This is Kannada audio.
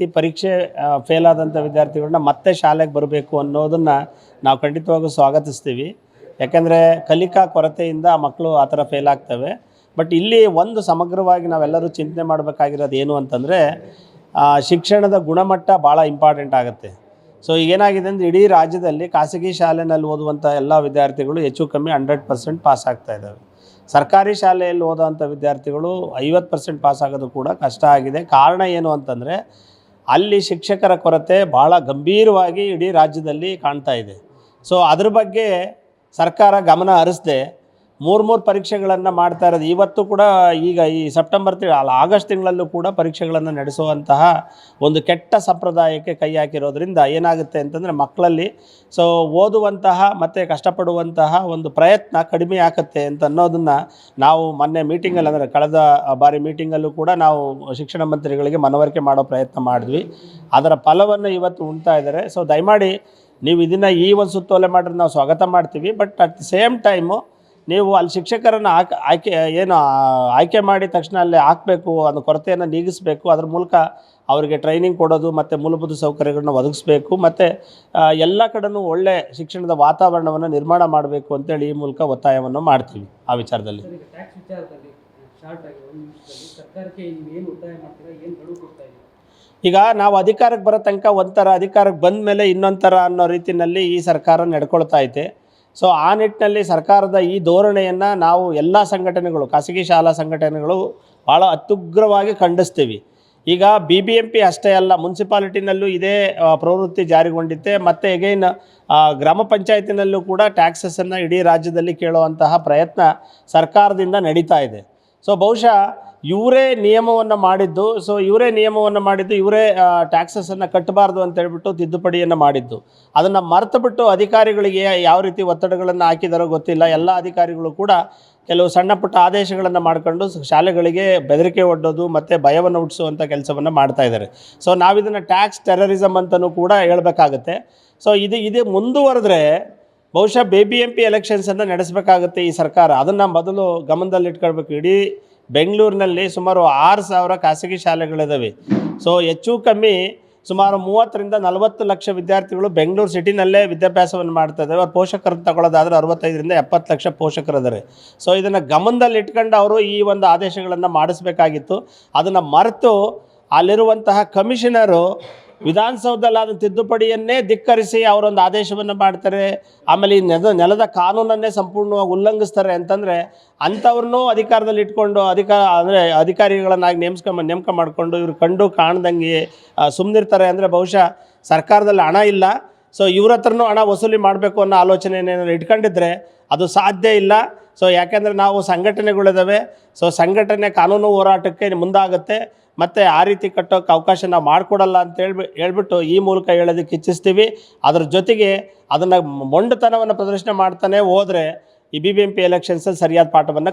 ಈ ಪರೀಕ್ಷೆ ಫೇಲ್ ಆದಂಥ ವಿದ್ಯಾರ್ಥಿಗಳನ್ನ ಮತ್ತೆ ಶಾಲೆಗೆ ಬರಬೇಕು ಅನ್ನೋದನ್ನು ನಾವು ಖಂಡಿತವಾಗೂ ಸ್ವಾಗತಿಸ್ತೀವಿ. ಯಾಕೆಂದರೆ ಕಲಿಕಾ ಕೊರತೆಯಿಂದ ಮಕ್ಕಳು ಆ ಥರ ಫೇಲ್ ಆಗ್ತವೆ. ಬಟ್ ಇಲ್ಲಿ ಒಂದು ಸಮಗ್ರವಾಗಿ ನಾವೆಲ್ಲರೂ ಚಿಂತನೆ ಮಾಡಬೇಕಾಗಿರೋದು ಏನು ಅಂತಂದರೆ, ಶಿಕ್ಷಣದ ಗುಣಮಟ್ಟ ಭಾಳ ಇಂಪಾರ್ಟೆಂಟ್ ಆಗುತ್ತೆ. ಸೊ ಏನಾಗಿದೆ ಅಂದರೆ, ಇಡೀ ರಾಜ್ಯದಲ್ಲಿ ಖಾಸಗಿ ಶಾಲೆಯಲ್ಲಿ ಓದುವಂಥ ಎಲ್ಲ ವಿದ್ಯಾರ್ಥಿಗಳು ಹೆಚ್ಚು ಕಮ್ಮಿ 100% ಪಾಸ್ ಆಗ್ತಾ ಇದ್ದಾವೆ. ಸರ್ಕಾರಿ ಶಾಲೆಯಲ್ಲಿ ಓದೋವಂಥ ವಿದ್ಯಾರ್ಥಿಗಳು 50% ಪಾಸ್ ಆಗೋದು ಕೂಡ ಕಷ್ಟ ಆಗಿದೆ. ಕಾರಣ ಏನು ಅಂತಂದರೆ, ಅಲ್ಲಿ ಶಿಕ್ಷಕರ ಕೊರತೆ ಭಾಳ ಗಂಭೀರವಾಗಿ ಇಡೀ ರಾಜ್ಯದಲ್ಲಿ ಕಾಣ್ತಾ ಇದೆ. ಸೊ ಅದ್ರ ಬಗ್ಗೆ ಸರ್ಕಾರ ಗಮನ ಹರಿಸದೆ 3 ಪರೀಕ್ಷೆಗಳನ್ನು ಮಾಡ್ತಾ ಇರೋದು. ಇವತ್ತು ಕೂಡ ಈಗ ಈ ಸೆಪ್ಟೆಂಬರ್ ಆಗಸ್ಟ್ ತಿಂಗಳಲ್ಲೂ ಕೂಡ ಪರೀಕ್ಷೆಗಳನ್ನು ನಡೆಸುವಂತಹ ಒಂದು ಕೆಟ್ಟ ಸಂಪ್ರದಾಯಕ್ಕೆ ಕೈ ಹಾಕಿರೋದ್ರಿಂದ ಏನಾಗುತ್ತೆ ಅಂತಂದರೆ, ಮಕ್ಕಳಲ್ಲಿ ಓದುವಂತಹ ಮತ್ತು ಕಷ್ಟಪಡುವಂತಹ ಒಂದು ಪ್ರಯತ್ನ ಕಡಿಮೆ ಆಗುತ್ತೆ ಅಂತ ಅನ್ನೋದನ್ನು ನಾವು ಮೊನ್ನೆ ಮೀಟಿಂಗಲ್ಲಿ, ಅಂದರೆ ಕಳೆದ ಬಾರಿ ಮೀಟಿಂಗಲ್ಲೂ ಕೂಡ ನಾವು ಶಿಕ್ಷಣ ಮಂತ್ರಿಗಳಿಗೆ ಮನವರಿಕೆ ಮಾಡೋ ಪ್ರಯತ್ನ ಮಾಡಿದ್ವಿ. ಅದರ ಫಲವನ್ನು ಇವತ್ತು ಉಣ್ತಾ ಇದ್ದಾರೆ. ಸೊ ದಯಮಾಡಿ ನೀವು ಇದನ್ನು ಈ ಒಂದು ಸುತ್ತೋಲೆ ಮಾಡಿದ್ರೆ ನಾವು ಸ್ವಾಗತ ಮಾಡ್ತೀವಿ. But at the same time ನೀವು ಅಲ್ಲಿ ಶಿಕ್ಷಕರನ್ನು ಆಯ್ಕೆ ಮಾಡಿ ತಕ್ಷಣ ಅಲ್ಲಿ ಹಾಕಬೇಕು, ಅನ್ನೋ ಕೊರತೆಯನ್ನು ನೀಗಿಸಬೇಕು. ಅದ್ರ ಮೂಲಕ ಅವರಿಗೆ ಟ್ರೈನಿಂಗ್ ಕೊಡೋದು ಮತ್ತು ಮೂಲಭೂತ ಸೌಕರ್ಯಗಳನ್ನ ಒದಗಿಸ್ಬೇಕು, ಮತ್ತು ಎಲ್ಲ ಕಡೆಯೂ ಒಳ್ಳೆ ಶಿಕ್ಷಣದ ವಾತಾವರಣವನ್ನು ನಿರ್ಮಾಣ ಮಾಡಬೇಕು ಅಂತೇಳಿ ಈ ಮೂಲಕ ಒತ್ತಾಯವನ್ನು ಮಾಡ್ತೀವಿ ಆ ವಿಚಾರದಲ್ಲಿ. ಈಗ ನಾವು ಅಧಿಕಾರಕ್ಕೆ ಬರೋ ತನಕ ಒಂಥರ, ಅಧಿಕಾರಕ್ಕೆ ಬಂದ ಮೇಲೆ ಇನ್ನೊಂದು ಥರ ಅನ್ನೋ ರೀತಿಯಲ್ಲಿ ಈ ಸರ್ಕಾರ ನಡ್ಕೊಳ್ತಾ ಐತೆ. ಸೊ ಆ ನಿಟ್ಟಿನಲ್ಲಿ ಸರ್ಕಾರದ ಈ ಧೋರಣೆಯನ್ನು ನಾವು ಎಲ್ಲ ಸಂಘಟನೆಗಳು, ಖಾಸಗಿ ಶಾಲಾ ಸಂಘಟನೆಗಳು ಭಾಳ ಅತ್ಯುಗ್ರವಾಗಿ ಖಂಡಿಸ್ತೀವಿ. ಈಗ BBMP ಅಷ್ಟೇ ಅಲ್ಲ, ಮುನ್ಸಿಪಾಲಿಟಿನಲ್ಲೂ ಇದೇ ಪ್ರವೃತ್ತಿ ಜಾರಿಗೊಂಡಿತ್ತೆ. ಮತ್ತು ಎಗೈನ್ ಗ್ರಾಮ ಪಂಚಾಯತಿನಲ್ಲೂ ಕೂಡ ಟ್ಯಾಕ್ಸಸನ್ನು ಇಡೀ ರಾಜ್ಯದಲ್ಲಿ ಕೇಳುವಂತಹ ಪ್ರಯತ್ನ ಸರ್ಕಾರದಿಂದ ನಡೀತಾ ಇದೆ. ಸೊ ಬಹುಶಃ ಇವರೇ ನಿಯಮವನ್ನು ಮಾಡಿದ್ದು, ಇವರೇ ಟ್ಯಾಕ್ಸಸನ್ನು ಕಟ್ಟಬಾರ್ದು ಅಂತ ಹೇಳ್ಬಿಟ್ಟು ತಿದ್ದುಪಡಿಯನ್ನು ಮಾಡಿದ್ದು. ಅದನ್ನು ಮರೆತುಬಿಟ್ಟು ಅಧಿಕಾರಿಗಳಿಗೆ ಯಾವ ರೀತಿ ಒತ್ತಡಗಳನ್ನು ಹಾಕಿದಾರೋ ಗೊತ್ತಿಲ್ಲ. ಎಲ್ಲ ಅಧಿಕಾರಿಗಳು ಕೂಡ ಕೆಲವು ಸಣ್ಣ ಪುಟ್ಟ ಆದೇಶಗಳನ್ನು ಮಾಡ್ಕೊಂಡು ಶಾಲೆಗಳಿಗೆ ಬೆದರಿಕೆ ಒಡ್ಡೋದು ಮತ್ತು ಭಯವನ್ನು ಹುಟ್ಟಿಸುವಂಥ ಕೆಲಸವನ್ನು ಮಾಡ್ತಾ ಇದ್ದಾರೆ. ಸೊ ನಾವಿದನ್ನು ಟ್ಯಾಕ್ಸ್ ಟೆರರಿಸಮ್ ಅಂತಲೂ ಕೂಡ ಹೇಳಬೇಕಾಗತ್ತೆ. ಸೊ ಇದು ಮುಂದುವರೆದ್ರೆ ಬಹುಶಃ BBMP ಎಲೆಕ್ಷನ್ಸನ್ನು ನಡೆಸಬೇಕಾಗುತ್ತೆ ಈ ಸರ್ಕಾರ. ಅದನ್ನು ಮೊದಲು ಗಮನದಲ್ಲಿಟ್ಕೊಳ್ಬೇಕು. ಇಡೀ ಬೆಂಗಳೂರಿನಲ್ಲಿ ಸುಮಾರು 6,000 ಖಾಸಗಿ ಶಾಲೆಗಳಿದ್ದಾವೆ. ಸೊ ಹೆಚ್ಚು ಕಮ್ಮಿ ಸುಮಾರು 30 ರಿಂದ 40 ಲಕ್ಷ ವಿದ್ಯಾರ್ಥಿಗಳು ಬೆಂಗಳೂರು ಸಿಟಿನಲ್ಲೇ ವಿದ್ಯಾಭ್ಯಾಸವನ್ನು ಮಾಡ್ತಾ ಇದ್ದಾರೆ. ಅವ್ರ ಪೋಷಕರನ್ನು ತಗೊಳ್ಳೋದಾದರೆ 65 ರಿಂದ 70 ಲಕ್ಷ ಪೋಷಕರಿದ್ದಾರೆ. ಸೊ ಇದನ್ನು ಗಮನದಲ್ಲಿ ಇಟ್ಕೊಂಡು ಅವರು ಈ ಒಂದು ಆದೇಶಗಳನ್ನು ಮಾಡಿಸ್ಬೇಕಾಗಿತ್ತು. ಅದನ್ನು ಮರೆತು ಅಲ್ಲಿರುವಂತಹ ಕಮಿಷನರು ವಿಧಾನಸೌಧದಲ್ಲಾದ ತಿದ್ದುಪಡಿಯನ್ನೇ ಧಿಕ್ಕರಿಸಿ ಅವರೊಂದು ಆದೇಶವನ್ನು ಮಾಡ್ತಾರೆ. ಆಮೇಲೆ ಈ ನೆಲದ ಕಾನೂನನ್ನೇ ಸಂಪೂರ್ಣವಾಗಿ ಉಲ್ಲಂಘಿಸ್ತಾರೆ ಅಂತಂದರೆ, ಅಂಥವ್ರನ್ನೂ ಅಧಿಕಾರದಲ್ಲಿ ಇಟ್ಕೊಂಡು ಅಧಿಕಾರಿಗಳನ್ನಾಗಿ ನೇಮಕ ಮಾಡಿಕೊಂಡು ಇವರು ಕಂಡು ಕಾಣ್ದಂಗೆ ಸುಮ್ಮನಿರ್ತಾರೆ ಅಂದರೆ ಬಹುಶಃ ಸರ್ಕಾರದಲ್ಲಿ ಹಣ ಇಲ್ಲ. ಸೊ ಇವ್ರ ಹತ್ರನೂ ಹಣ ವಸೂಲಿ ಮಾಡಬೇಕು ಅನ್ನೋ ಆಲೋಚನೆಯನ್ನು ಇಟ್ಕೊಂಡಿದ್ರೆ ಅದು ಸಾಧ್ಯ ಇಲ್ಲ. ಸೊ ಯಾಕೆಂದರೆ ನಾವು ಸಂಘಟನೆಗಳಿದ್ದಾವೆ. ಸೊ ಸಂಘಟನೆ ಕಾನೂನು ಹೋರಾಟಕ್ಕೆ ಮುಂದಾಗುತ್ತೆ. ಮತ್ತು ಆ ರೀತಿ ಕಟ್ಟೋಕ್ಕೆ ಅವಕಾಶ ನಾವು ಮಾಡಿಕೊಡಲ್ಲ ಅಂತ ಹೇಳ್ಬಿಟ್ಟು ಈ ಮೂಲಕ ಹೇಳೋದಕ್ಕೆ ಇಚ್ಛಿಸ್ತೀವಿ. ಅದರ ಜೊತೆಗೆ ಅದನ್ನು ಮೊಂಡುತನವನ್ನು ಪ್ರದರ್ಶನ ಮಾಡ್ತಾನೆ ಹೋದರೆ ಈ BBMP ಎಲೆಕ್ಷನ್ಸಲ್ಲಿ ಸರಿಯಾದ ಪಾಠವನ್ನು